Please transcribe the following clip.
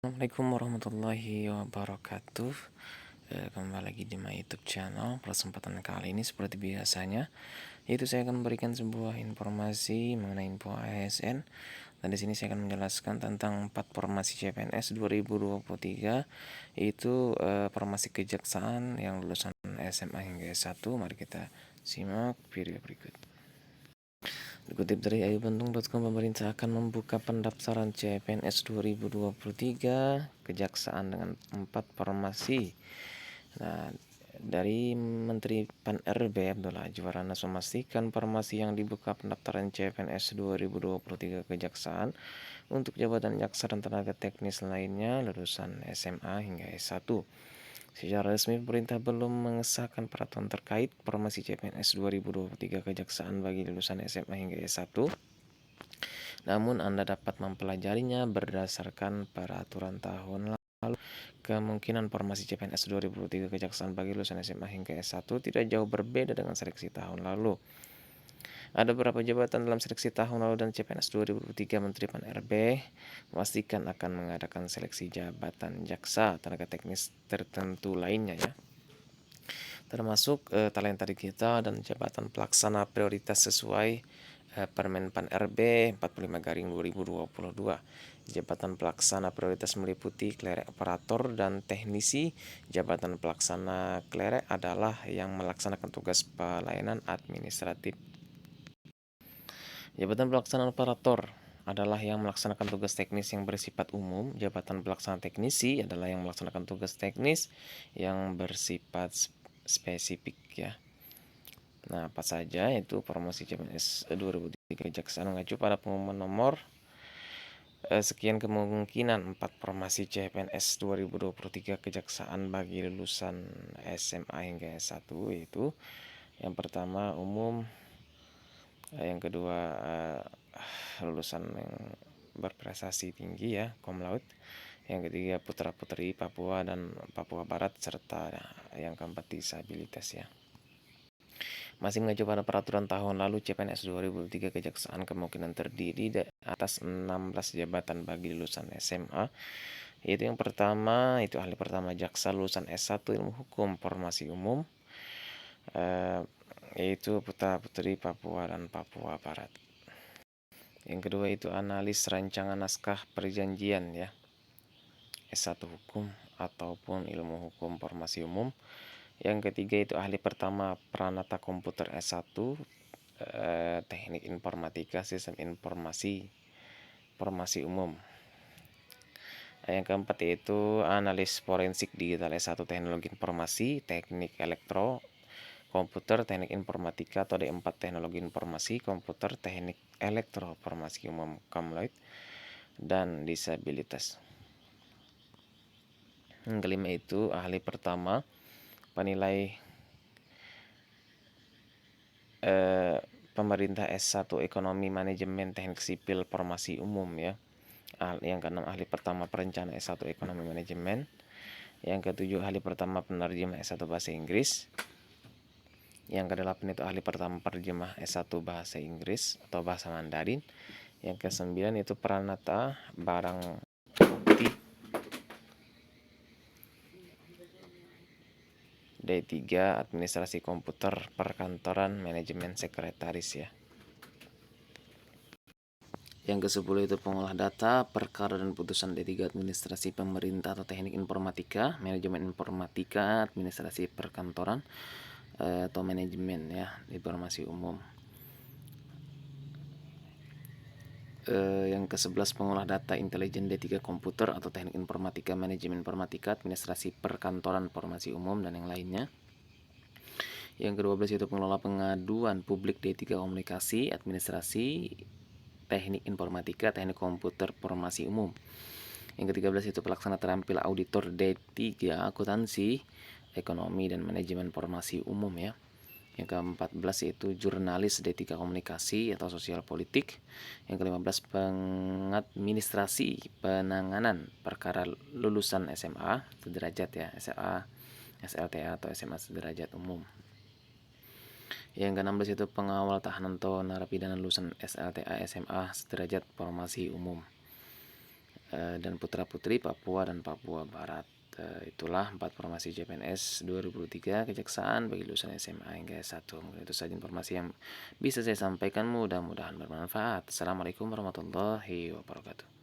Assalamualaikum warahmatullahi wabarakatuh. Kembali lagi di my YouTube channel. Kesempatan kali ini seperti biasanya, yaitu saya akan memberikan sebuah informasi mengenai info ASN. Dan di sini saya akan menjelaskan tentang 4 formasi CPNS 2023, yaitu formasi kejaksaan yang lulusan SMA hingga S1. Mari kita simak video berikut. Dikutip dari ayubuntung.com, pemerintah akan membuka pendaftaran CPNS 2023 kejaksaan dengan 4 formasi. Nah, dari Menteri Pan-RB Abdul Ajwaranas memastikan formasi yang dibuka pendaftaran CPNS 2023 kejaksaan untuk jabatan jaksa dan tenaga teknis lainnya lulusan SMA hingga S1. Secara resmi, pemerintah belum mengesahkan peraturan terkait formasi CPNS 2023 kejaksaan bagi lulusan SMA hingga S1. Namun Anda dapat mempelajarinya berdasarkan peraturan tahun lalu. Kemungkinan formasi CPNS 2023 kejaksaan bagi lulusan SMA hingga S1 tidak jauh berbeda dengan seleksi tahun lalu. Ada beberapa jabatan dalam seleksi tahun lalu dan CPNS 2023. Menteri Pan-RB memastikan akan mengadakan seleksi jabatan jaksa, tenaga teknis tertentu lainnya ya, termasuk talenta digital dan jabatan pelaksana prioritas sesuai Permen Pan-RB 45/2022. Jabatan pelaksana prioritas meliputi klerek operator dan teknisi. Jabatan pelaksana klerek adalah yang melaksanakan tugas pelayanan administratif. Jabatan pelaksana operator adalah yang melaksanakan tugas teknis yang bersifat umum. Jabatan pelaksana teknisi adalah yang melaksanakan tugas teknis yang bersifat spesifik ya. Nah, apa saja itu promosi CPNS 2003 kejaksaan mengacu pada pengumuman nomor sekian kemungkinan 4 formasi CPNS 2023 kejaksaan bagi lulusan SMA hingga S1, yaitu yang pertama umum, yang kedua lulusan yang berprestasi tinggi ya, cum laude, yang ketiga putra-putri Papua dan Papua Barat, serta yang keempat disabilitas ya. Masih mengacu pada peraturan tahun lalu, CPNS 2003 kejaksaan kemungkinan terdiri dari atas 16 jabatan bagi lulusan SMA, yaitu yang pertama itu ahli pertama jaksa lulusan S1 ilmu hukum formasi umum, yaitu putra-putri Papua dan Papua Barat. Yang kedua itu analis rancangan naskah perjanjian ya, S1 hukum ataupun ilmu hukum formasi umum. Yang ketiga itu ahli pertama peranata komputer S1 teknik informatika sistem informasi formasi umum. Yang keempat yaitu analis forensik digital S1 teknologi informasi teknik elektro komputer teknik informatika atau D4 teknologi informasi komputer teknik elektro formasi umum cum laude dan disabilitas. Yang kelima itu ahli pertama penilai pemerintah S1 ekonomi manajemen teknik sipil formasi umum ya. Yang keenam ahli pertama perencana S1 ekonomi manajemen. Yang ketujuh ahli pertama penerjemah S1 bahasa Inggris. Yang kedelapan itu ahli pertama penerjemah S1 bahasa Inggris atau bahasa Mandarin. Yang kesembilan itu peranata barang bukti. D3 administrasi komputer perkantoran manajemen sekretaris ya. Yang ke-10 itu pengolah data, perkara dan putusan. D3 administrasi pemerintah atau teknik informatika, manajemen informatika, administrasi perkantoran atau manajemen ya, informasi umum. Yang ke-11 pengolah data intelijen. D3 komputer atau teknik informatika, manajemen informatika, administrasi perkantoran, informasi umum dan yang lainnya. Yang ke-12 itu pengelola pengaduan publik. D3 komunikasi, administrasi, teknik informatika, teknik komputer, informasi umum. Yang ke-13 itu pelaksana terampil auditor. D3 akuntansi, ekonomi dan manajemen informasi umum ya. Yang ke-14 itu jurnalis. D3 komunikasi atau sosial politik. Yang ke-15 pengadministrasi penanganan perkara lulusan SMA sederajat ya, SMA, SLTA atau SMA sederajat umum. Yang ke-16 itu pengawal tahanan atau narapidana lulusan SLTA SMA sederajat formasi umum. dan putra-putri Papua dan Papua Barat. Itulah 4 formasi CPNS 2023 Kejaksaan bagi lulusan SMA hingga S1. Mungkin itu saja informasi yang bisa saya sampaikan, mudah-mudahan bermanfaat. Assalamualaikum warahmatullahi wabarakatuh.